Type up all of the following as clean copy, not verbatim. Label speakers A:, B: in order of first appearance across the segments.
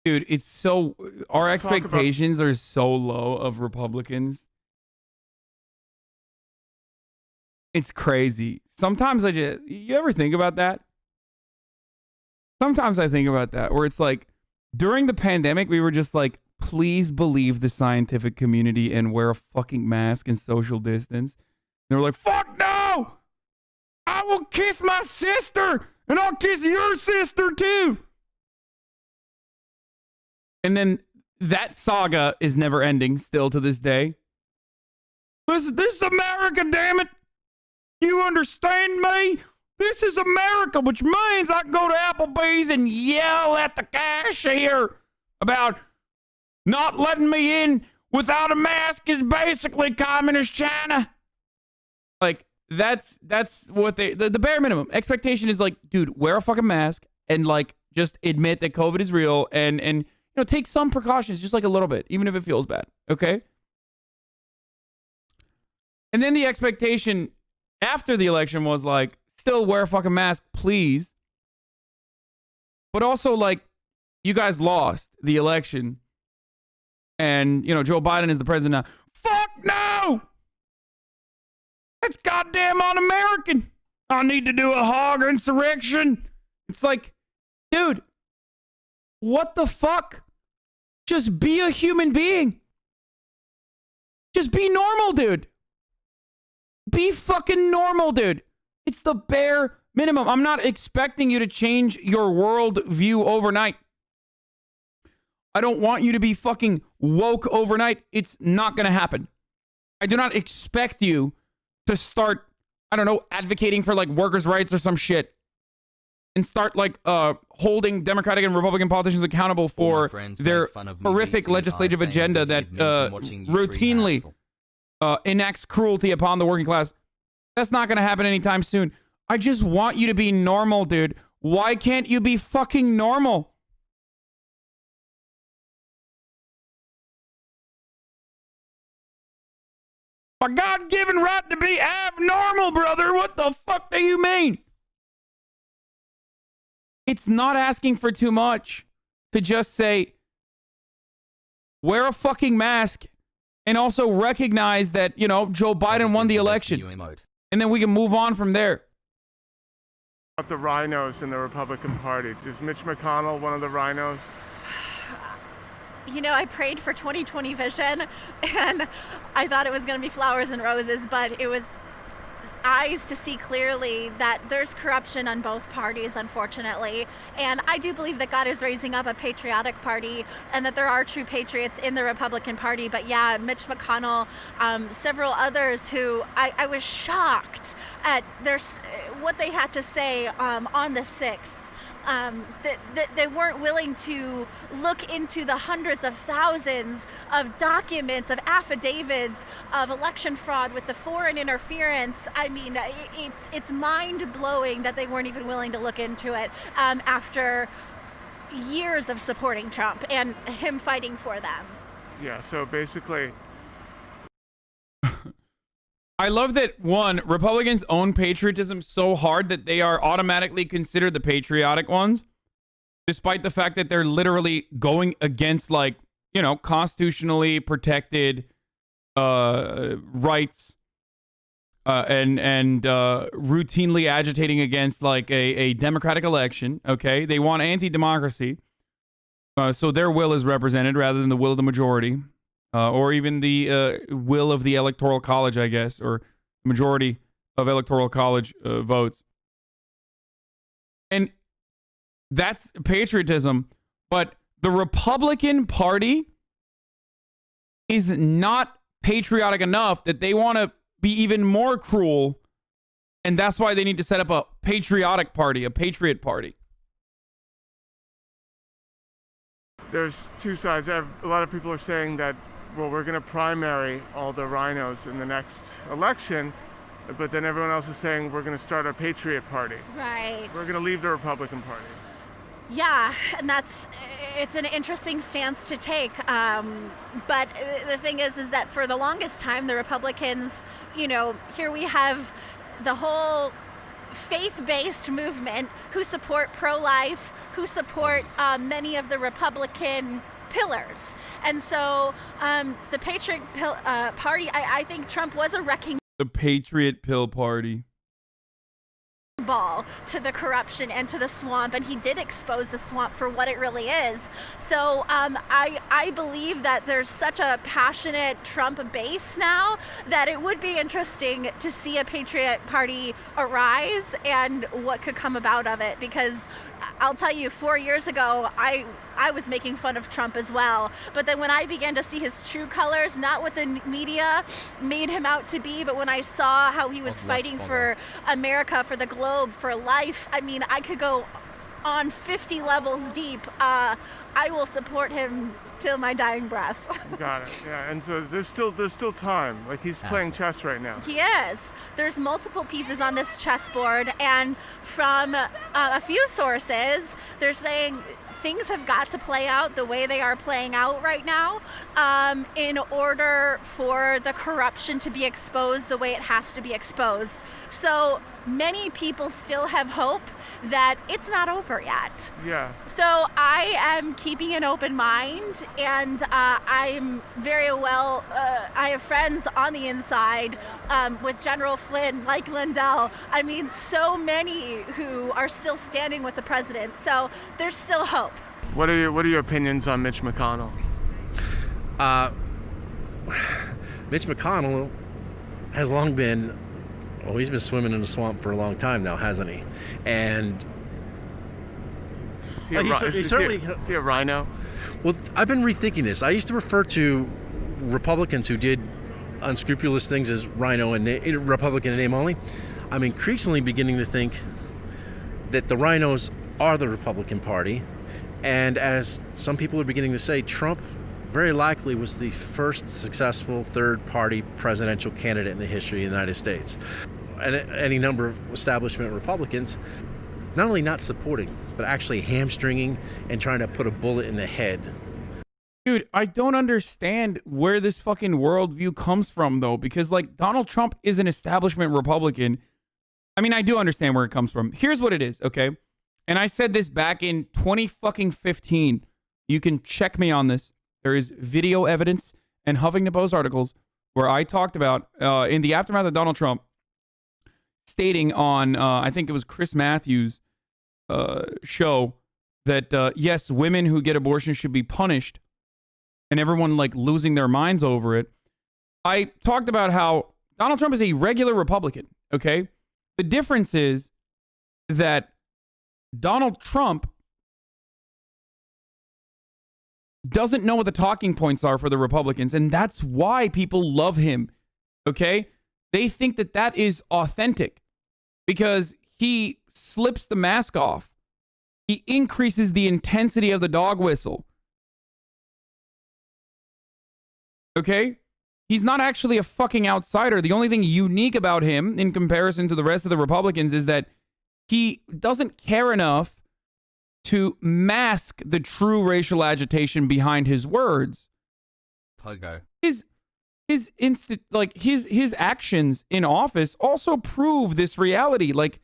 A: Dude, it's so... Our expectations are so low of Republicans. It's crazy. Sometimes I just... You ever think about that? Sometimes I think about that, where it's like, during the pandemic, we were just like, please believe the scientific community and wear a fucking mask and social distance. And they were like, fuck no! I will kiss my sister! And I'll kiss your sister too! And then that saga is never ending still to this day. This is America, damn it! You understand me? This is America, which means I can go to Applebee's and yell at the cashier about not letting me in without a mask is basically communist China. Like, that's what the bare minimum. Expectation is like, dude, wear a fucking mask and like just admit that COVID is real and you know, take some precautions, just like a little bit, even if it feels bad, okay? And then the expectation after the election was like, still wear a fucking mask, please. But also, like, you guys lost the election. And, you know, Joe Biden is the president now. Fuck no! That's goddamn un-American. I need to do a hog insurrection. It's like, dude, what the fuck? Just be a human being. Just be normal, dude. Be fucking normal, dude. It's the bare minimum. I'm not expecting you to change your world view overnight. I don't want you to be fucking woke overnight. It's not going to happen. I do not expect you to start, I don't know, advocating for like workers' rights or some shit. And start like holding Democratic and Republican politicians accountable for their horrific legislative agenda that routinely enacts cruelty upon the working class. That's not going to happen anytime soon. I just want you to be normal, dude. Why can't you be fucking normal? A God-given right to be abnormal, brother. What the fuck do you mean? It's not asking for too much to just say, wear a fucking mask and also recognize that, you know, Joe Biden won the election. And then we can move on from there.
B: About the rhinos in the Republican Party. Is Mitch McConnell one of the rhinos?
C: You know, I prayed for 2020 vision, and I thought it was going to be flowers and roses, but it was eyes to see clearly that there's corruption on both parties, unfortunately. And I do believe that God is raising up a patriotic party and that there are true patriots in the Republican Party. But yeah, Mitch McConnell, several others who I was shocked at what they had to say on the 6th. That they weren't willing to look into the hundreds of thousands of documents, of affidavits, of election fraud with the foreign interference. I mean, it's mind-blowing that they weren't even willing to look into it after years of supporting Trump and him fighting for them.
B: Yeah, so basically...
A: I love that, one, Republicans own patriotism so hard that they are automatically considered the patriotic ones, despite the fact that they're literally going against, like, you know, constitutionally protected rights and routinely agitating against, like, a democratic election, okay? They want anti-democracy, so their will is represented rather than the will of the majority. Or even the will of the Electoral College, I guess, or majority of Electoral College votes. And that's patriotism. But the Republican Party is not patriotic enough that they want to be even more cruel. And that's why they need to set up a patriotic party, a patriot party.
B: There's two sides. A lot of people are saying that, well, we're going to primary all the rhinos in the next election, but then everyone else is saying we're going to start a patriot party.
C: Right.
B: We're going to leave the Republican Party.
C: Yeah, and it's an interesting stance to take. But the thing is that for the longest time, the Republicans, you know, here we have the whole faith-based movement who support pro-life, who support many of the Republican pillars. And so the Patriot Party, I think Trump was a wrecking
A: The Patriot Pill Party.
C: ball to the corruption and to the swamp, and he did expose the swamp for what it really is. So I believe that there's such a passionate Trump base now that it would be interesting to see a Patriot Party arise and what could come about of it, because I'll tell you, 4 years ago, I was making fun of Trump as well. But then when I began to see his true colors, not what the media made him out to be, but when I saw how he was fighting for America, for the globe, for life, I mean, I could go on 50 levels deep. I will support him till my dying breath.
B: Got it. Yeah, and so there's still time. Like, he's playing chess right now.
C: He is. There's multiple pieces on this chessboard, and from a few sources, they're saying things have got to play out the way they are playing out right now in order for the corruption to be exposed the way it has to be exposed. So many people still have hope that it's not over yet.
B: Yeah.
C: So I am keeping an open mind, and I'm very well, I have friends on the inside with General Flynn, like Lindell. I mean, so many who are still standing with the president. So there's still hope.
B: What are your opinions on Mitch McConnell?
D: Mitch McConnell has long been, well, he's been swimming in the swamp for a long time now, hasn't he? And
B: Is he a rhino?
D: well, I've been rethinking this. I used to refer to Republicans who did unscrupulous things as rhino and Republican in name only. I'm increasingly beginning to think that the rhinos are the Republican Party. And as some people are beginning to say, Trump very likely was the first successful third-party presidential candidate in the history of the United States. And any number of establishment Republicans not only not supporting, but actually hamstringing and trying to put a bullet in the head.
A: Dude, I don't understand where this fucking worldview comes from, though, because, like, Donald Trump is an establishment Republican. I mean, I do understand where it comes from. Here's what it is, okay? And I said this back in 2015. You can check me on this. There is video evidence and Huffington Post articles where I talked about, in the aftermath of Donald Trump, stating on, I think it was Chris Matthews' show, that, yes, women who get abortions should be punished, and everyone, like, losing their minds over it. I talked about how Donald Trump is a regular Republican, okay? The difference is that Donald Trump doesn't know what the talking points are for the Republicans, and that's why people love him, okay? They think that that is authentic because he slips the mask off. He increases the intensity of the dog whistle. Okay? He's not actually a fucking outsider. The only thing unique about him in comparison to the rest of the Republicans is that he doesn't care enough to mask the true racial agitation behind his words.
E: Pogo.
A: His actions in office also prove this reality. Like,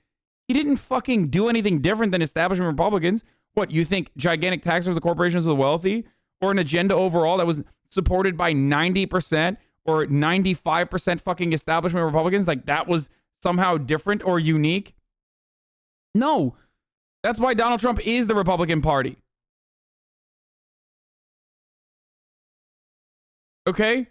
A: he didn't fucking do anything different than establishment Republicans. What, you think gigantic taxes for the corporations of the wealthy, or an agenda overall that was supported by 90% or 95% fucking establishment Republicans, like that was somehow different or unique? No. That's why Donald Trump is the Republican Party. Okay?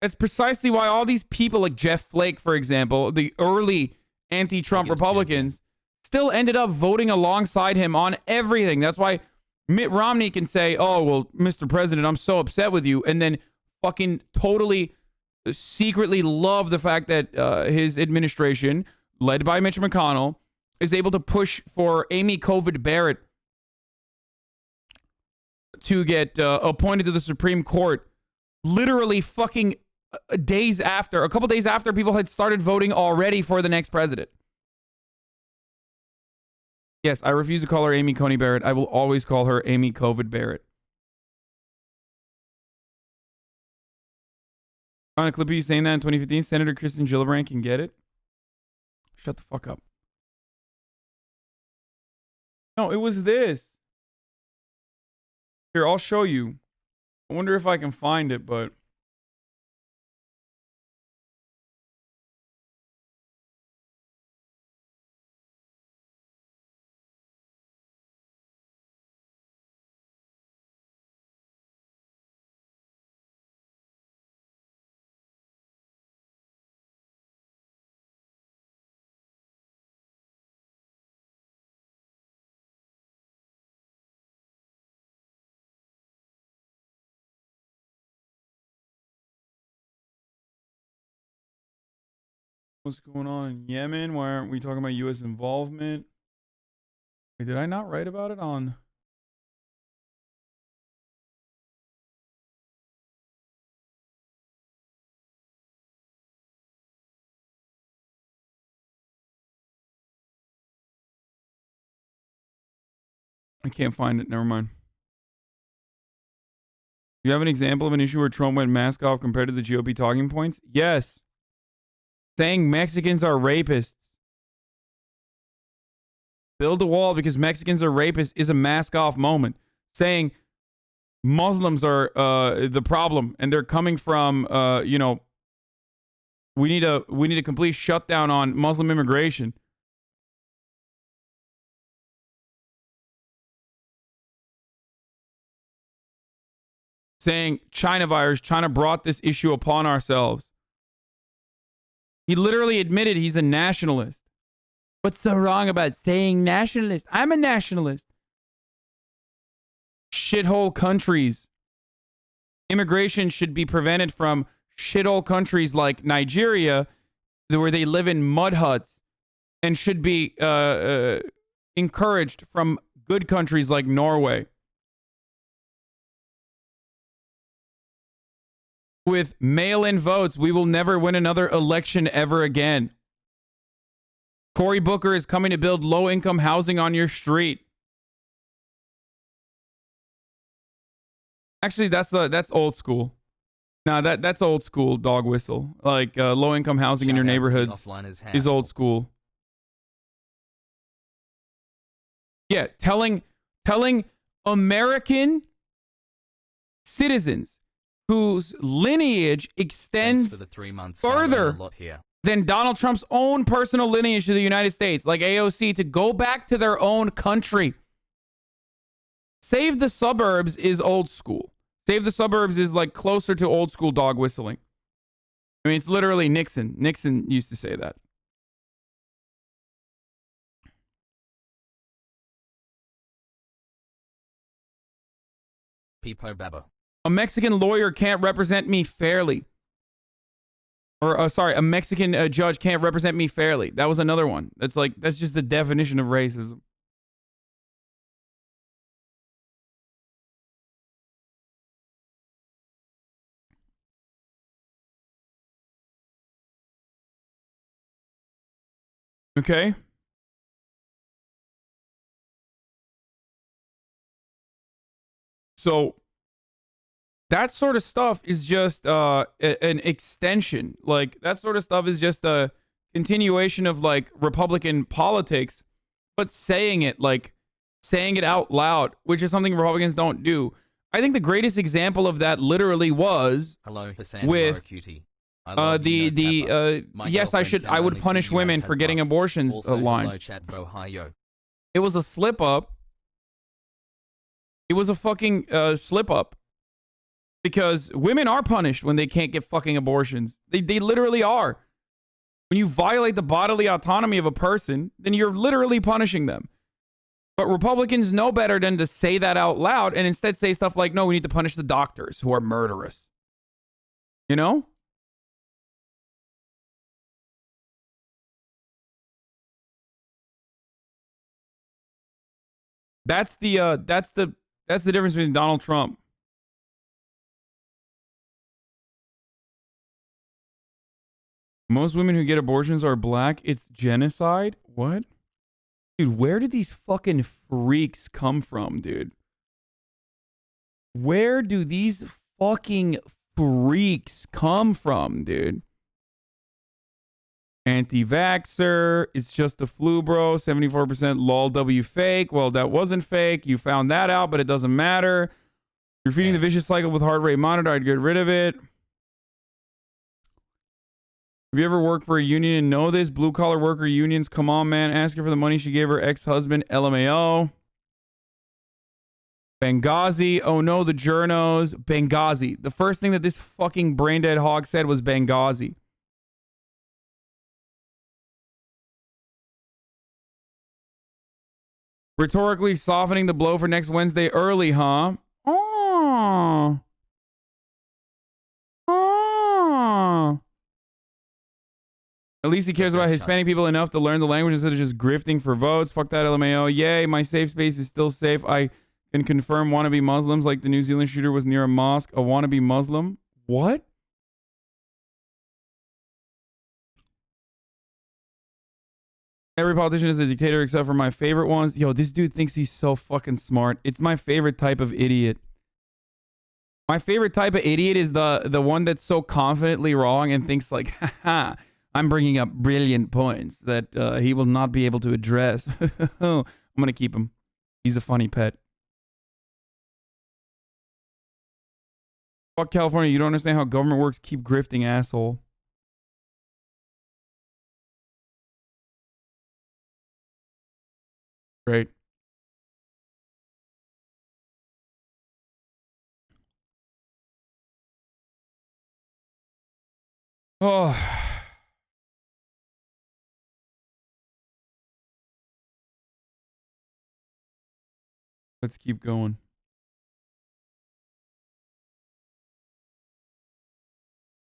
A: That's precisely why all these people like Jeff Flake, for example, the early anti-Trump Republicans, still ended up voting alongside him on everything. That's why Mitt Romney can say, oh, well, Mr. President, I'm so upset with you, and then fucking totally secretly love the fact that his administration, led by Mitch McConnell, is able to push for Amy COVID Barrett to get appointed to the Supreme Court literally fucking a couple days after people had started voting already for the next president. Yes, I refuse to call her Amy Coney Barrett. I will always call her Amy COVID Barrett. On a clip of you saying that in 2015, Senator Kristen Gillibrand can get it. Shut the fuck up. No, it was this. Here, I'll show you. I wonder if I can find it, but what's going on in Yemen? Why aren't we talking about U.S. involvement? Wait, did I not write about it on? I can't find it. Never mind. Do you have an example of an issue where Trump went mask off compared to the GOP talking points? Yes. Saying Mexicans are rapists. Build a wall because Mexicans are rapists is a mask off moment. Saying Muslims are the problem and they're coming from, we need a complete shutdown on Muslim immigration. Saying China virus, China brought this issue upon ourselves. He literally admitted he's a nationalist. What's so wrong about saying nationalist? I'm a nationalist. Shithole countries. Immigration should be prevented from shithole countries like Nigeria, where they live in mud huts, and should be encouraged from good countries like Norway. With mail-in votes, we will never win another election ever again. Cory Booker is coming to build low-income housing on your street. Actually, that's old school. No, that's old school dog whistle. Like low-income housing in your neighborhoods is old school. Yeah, telling American citizens whose lineage extends further than Donald Trump's own personal lineage to the United States, like AOC, to go back to their own country. Save the suburbs is old school. Save the suburbs is like closer to old school dog whistling. I mean, it's literally Nixon. Nixon used to say that.
E: Peepo Baba.
A: A Mexican lawyer can't represent me fairly. Or, sorry, a Mexican judge can't represent me fairly. That was another one. That's just the definition of racism. Okay. So that sort of stuff is just an extension. Like, that sort of stuff is just a continuation of, like, Republican politics, but saying it out loud, which is something Republicans don't do. I think the greatest example of that literally was with yes, I would punish women for getting abortions line. It was a slip up. It was a fucking slip up. Because women are punished when they can't get fucking abortions. They literally are. When you violate the bodily autonomy of a person, then you're literally punishing them. But Republicans know better than to say that out loud and instead say stuff like, no, we need to punish the doctors who are murderous. You know? That's the difference between Donald Trump. Most women who get abortions are black. It's genocide? What? Dude, where did these fucking freaks come from, dude? Where do these fucking freaks come from, dude? Anti-vaxxer. It's just the flu, bro. 74% lol W fake. Well, that wasn't fake. You found that out, but it doesn't matter. You're feeding the vicious cycle with heart rate monitor. I'd get rid of it. Have you ever worked for a union and know this? Blue collar worker unions. Come on, man. Ask her for the money she gave her ex-husband. LMAO. Benghazi. Oh no, the journos. Benghazi. The first thing that this fucking brain dead hog said was Benghazi. Rhetorically softening the blow for next Wednesday early, huh? Oh. Oh. At least he cares about Hispanic people enough to learn the language instead of just grifting for votes. Fuck that LMAO. Yay, my safe space is still safe. I can confirm wannabe Muslims like the New Zealand shooter was near a mosque. A wannabe Muslim? What? Every politician is a dictator except for my favorite ones. Yo, this dude thinks he's so fucking smart. It's my favorite type of idiot. My favorite type of idiot is the one that's so confidently wrong and thinks like, haha, I'm bringing up brilliant points that he will not be able to address. I'm going to keep him. He's a funny pet. Fuck California. You don't understand how government works. Keep grifting, asshole. Great. Oh. Let's keep going.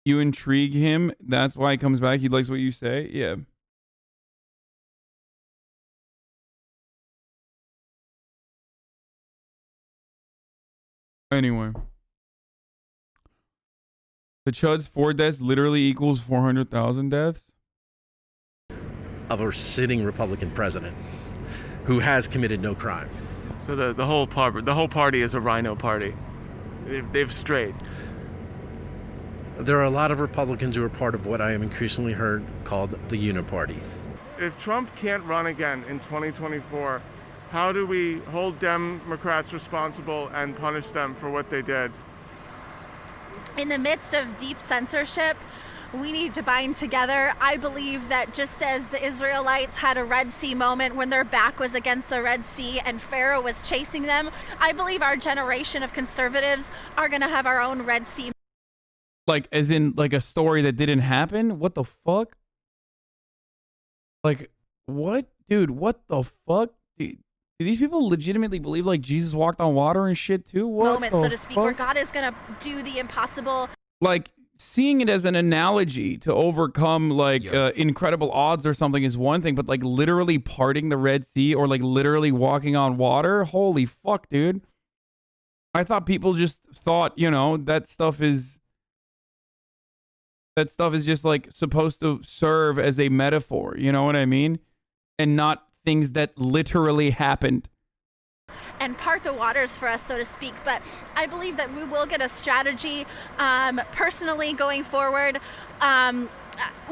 A: You intrigue him. That's why he comes back. He likes what you say. Yeah. Anyway. The Chud's 4 deaths literally equals 400,000 deaths?
D: Of a sitting Republican president who has committed no crime.
B: So the whole party is a rhino party. They've strayed.
D: There are a lot of Republicans who are part of what I have increasingly heard called the Uniparty.
B: If Trump can't run again in 2024, how do we hold Democrats responsible and punish them for what they did?
C: In the midst of deep censorship, we need to bind together. I believe that just as the Israelites had a Red Sea moment when their back was against the Red Sea and Pharaoh was chasing them, I believe our generation of conservatives are going to have our own Red Sea.
A: Like, as in, like, a story that didn't happen? What the fuck? Like, what? Dude, what the fuck? Do these people legitimately believe, like, Jesus walked on water and shit, too? What
C: Moment, so to speak, where God is going to do the impossible.
A: Like, seeing it as an analogy to overcome, like, incredible odds or something is one thing, but, like, literally parting the Red Sea or, like, literally walking on water? Holy fuck, dude. I thought people just thought, you know, that stuff is just, like, supposed to serve as a metaphor, you know what I mean? And not things that literally happened.
C: And part the waters for us, so to speak. But I believe that we will get a strategy. Personally, going forward,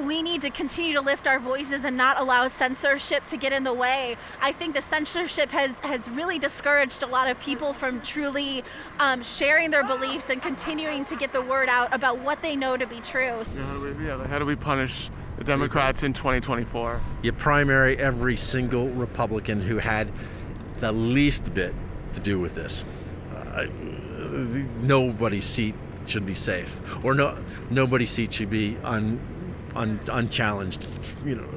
C: we need to continue to lift our voices and not allow censorship to get in the way. I think the censorship has really discouraged a lot of people from truly sharing their beliefs and continuing to get the word out about what they know to be true.
B: How do we punish the Democrats in 2024?
D: You primary every single Republican who had the least bit to do with this. Nobody's seat should be safe, or nobody's seat should be unchallenged. You know,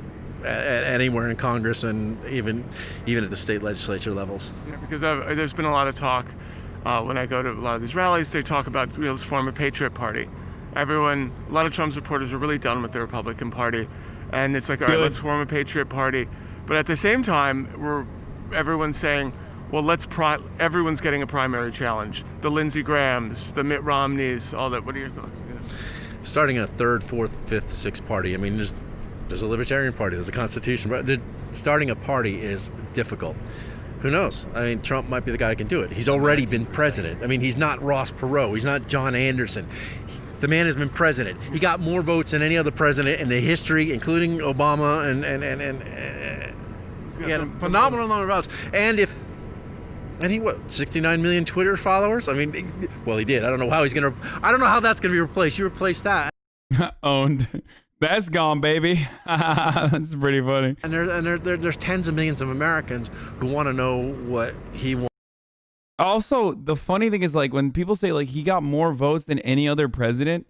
D: anywhere in Congress and even at the state legislature levels.
B: Yeah, because there's been a lot of talk when I go to a lot of these rallies. They talk about let's form a Patriot Party. A lot of Trump supporters are really done with the Republican Party, and it's like, all right, let's form a Patriot Party. But at the same time, everyone's saying, well, everyone's getting a primary challenge. The Lindsey Grahams, the Mitt Romneys, all that. What are your thoughts? Yeah.
D: Starting a third, fourth, fifth, sixth party. I mean, there's a Libertarian Party, there's a Constitution, but starting a party is difficult. Who knows? I mean, Trump might be the guy who can do it. He's already been president. I mean, he's not Ross Perot. He's not John Anderson. The man has been president. He got more votes than any other president in the history, including Obama, and he had a phenomenal number of votes. And he 69 million Twitter followers? I mean, well, he did. I don't know how that's gonna be replaced. You replace that.
A: Owned. That's gone, baby. That's pretty funny.
D: And there's tens of millions of Americans who want to know what he wants.
A: Also, the funny thing is, like, when people say, like, he got more votes than any other president,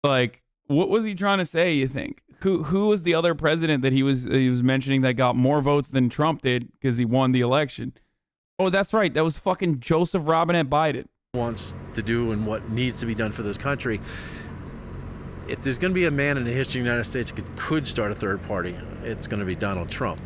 A: like, what was he trying to say, you think? Who was the other president that he was mentioning that got more votes than Trump did because he won the election? Oh, that's right. That was fucking Joseph Robinette Biden.
D: Wants to do and what needs to be done for this country. If there's going to be a man in the history of the United States that could start a third party, it's going to be Donald Trump.